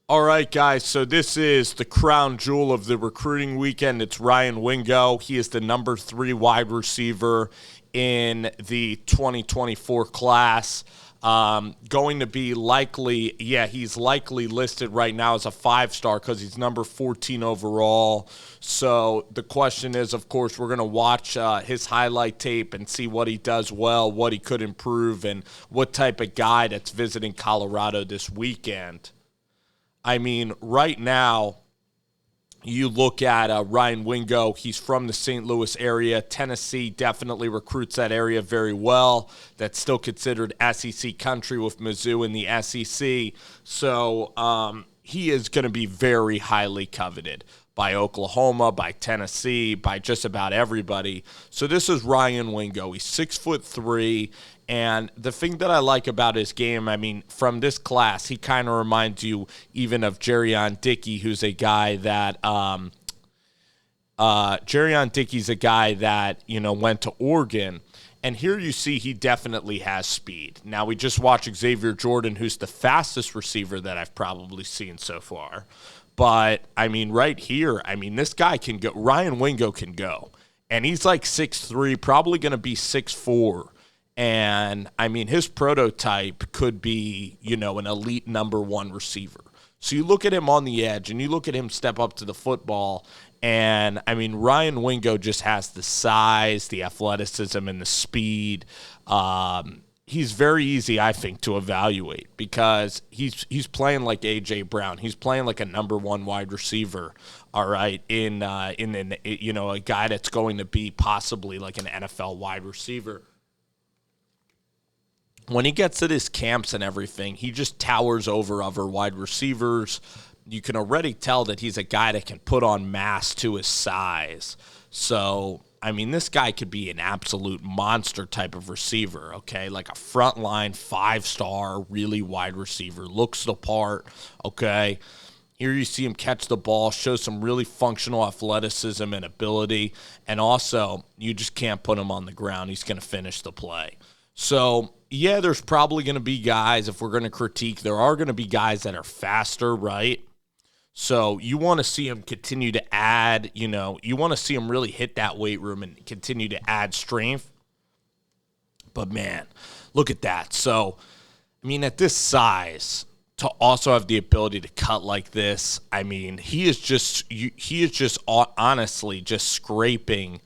All right, guys, so this is the crown jewel of the recruiting weekend. It's Ryan Wingo. He is the number 3 wide receiver in the 2024 class. Going to be likely, he's likely listed right now as a 5-star because he's number 14 overall. So the question is, of course, we're going to watch his highlight tape and see what he does well, what he could improve, and what type of guy that's visiting Colorado this weekend. I mean, right now, you look at Ryan Wingo. He's from the St. Louis area. Tennessee definitely recruits that area very well. That's still considered SEC country with Mizzou in the SEC. So he is going to be very highly coveted by Oklahoma, by Tennessee, by just about everybody. So this is Ryan Wingo. He's 6'3", and the thing that I like about his game, I mean, from this class, he kind of reminds you even of Jerrion Dickey, who's a guy that Jerrion Dickey's a guy that, went to Oregon. And here you see he definitely has speed. Now, we just watched Xavier Jordan, who's the fastest receiver that I've probably seen so far. But, I mean, right here, this guy can go. Ryan Wingo can go. And he's like 6'3", probably going to be 6'4". And, his prototype could be, an elite number 1 receiver. So you look at him on the edge, and you look at him step up to the football, and, Ryan Wingo just has the size, the athleticism, and the speed. He's very easy, I think, to evaluate because he's playing like A.J. Brown. He's playing like a number 1 wide receiver, all right, in a guy that's going to be possibly like an NFL wide receiver. When he gets to his camps and everything, he just towers over other wide receivers. You can already tell that he's a guy that can put on mass to his size. So, this guy could be an absolute monster type of receiver, okay? Like a frontline 5-star, really wide receiver. Looks the part, okay? Here you see him catch the ball, show some really functional athleticism and ability. And also, you just can't put him on the ground. He's going to finish the play. So, yeah, there's probably going to be guys, if we're going to critique, there are going to be guys that are faster, right? So you want to see him continue to add, you want to see him really hit that weight room and continue to add strength. But, man, look at that. So, at this size, to also have the ability to cut like this, he is just honestly just scraping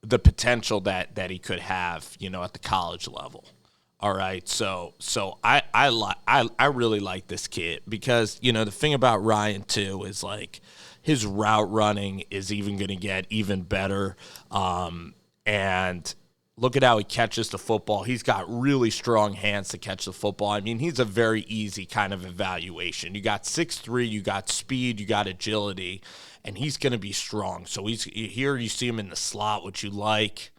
the potential that he could have, at the college level. All right, so I really like this kid because, the thing about Ryan, too, is, like, his route running is even going to get even better. And look at how he catches the football. He's got really strong hands to catch the football. He's a very easy kind of evaluation. You got 6'3", you got speed, you got agility, and he's going to be strong. So here you see him in the slot, which you like.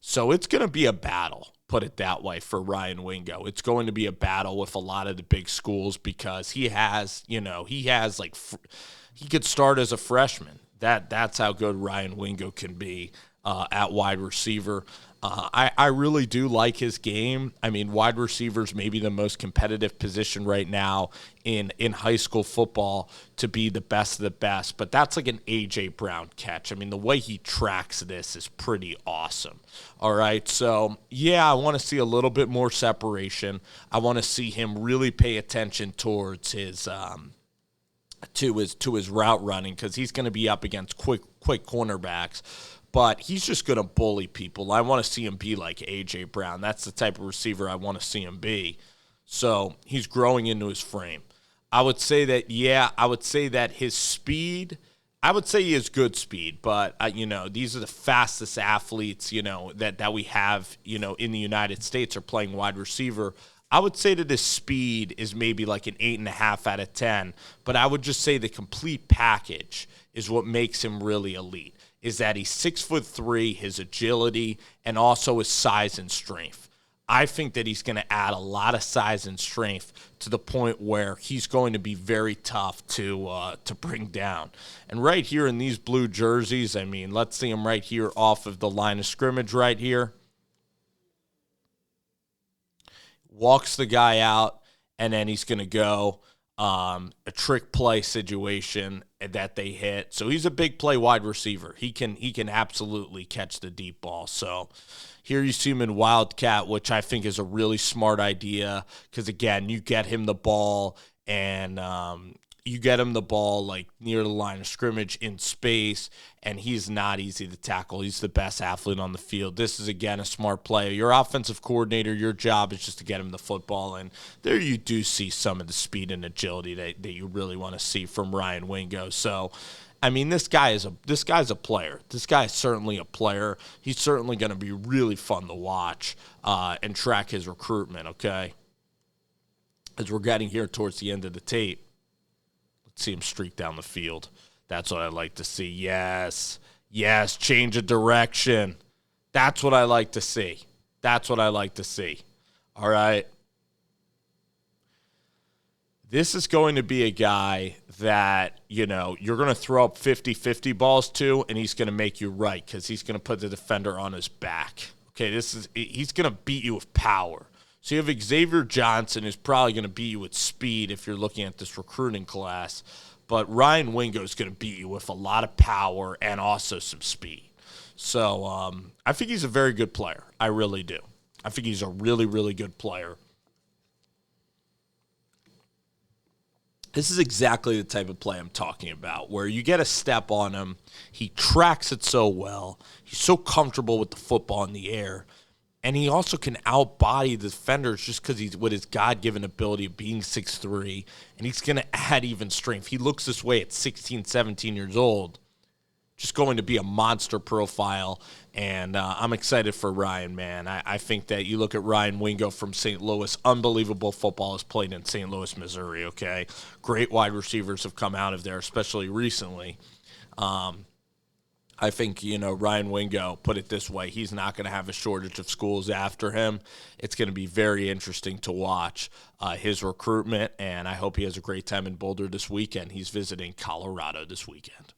So it's going to be a battle. Put it that way, for Ryan Wingo. It's going to be a battle with a lot of the big schools because he could start as a freshman. That's how good Ryan Wingo can be at wide receiver. I really do like his game. Wide receiver's maybe the most competitive position right now in high school football to be the best of the best. But that's like an A.J. Brown catch. The way he tracks this is pretty awesome. All right, so, yeah, I want to see a little bit more separation. I want to see him really pay attention towards his to his route running because he's going to be up against quick cornerbacks. But he's just going to bully people. I want to see him be like A.J. Brown. That's the type of receiver I want to see him be. So he's growing into his frame. I would say that his speed, I would say he has good speed. But, these are the fastest athletes, that we have, in the United States are playing wide receiver. I would say that his speed is maybe like an 8.5 out of 10. But I would just say the complete package is what makes him really elite. Is that he's 6'3", his agility, and also his size and strength. I think that he's going to add a lot of size and strength to the point where he's going to be very tough to bring down. And right here in these blue jerseys, let's see him right here off of the line of scrimmage right here. Walks the guy out, and then he's going to go a trick play situation that they hit. So he's a big play wide receiver. He can absolutely catch the deep ball. So here you see him in Wildcat, which I think is a really smart idea because, again, you get him the ball and like near the line of scrimmage in space, and he's not easy to tackle. He's the best athlete on the field. This is, again, a smart play. Your offensive coordinator, your job is just to get him the football, and there you do see some of the speed and agility that you really want to see from Ryan Wingo. So, I mean, this guy's a player. This guy is certainly a player. He's certainly going to be really fun to watch and track his recruitment, okay? As we're getting here towards the end of the tape, let's see him streak down the field. That's what I like to see. Yes, change of direction. That's what I like to see. All right. This is going to be a guy that, you're going to throw up 50-50 balls to, and he's going to make you right because he's going to put the defender on his back. Okay, he's going to beat you with power. So you have Xavier Johnson, who's probably going to beat you with speed if you're looking at this recruiting class. But Ryan Wingo is going to beat you with a lot of power and also some speed. So I think he's a very good player. I really do. I think he's a really, really good player. This is exactly the type of play I'm talking about, where you get a step on him. He tracks it so well. He's so comfortable with the football in the air. And he also can outbody the defenders just because he's with his God-given ability of being 6'3", and he's going to add even strength. He looks this way at 16, 17 years old. Just going to be a monster profile, and I'm excited for Ryan, man. I think that you look at Ryan Wingo from St. Louis, unbelievable football has played in St. Louis, Missouri, okay? Great wide receivers have come out of there, especially recently. I think, Ryan Wingo, put it this way, he's not going to have a shortage of schools after him. It's going to be very interesting to watch his recruitment, and I hope he has a great time in Boulder this weekend. He's visiting Colorado this weekend.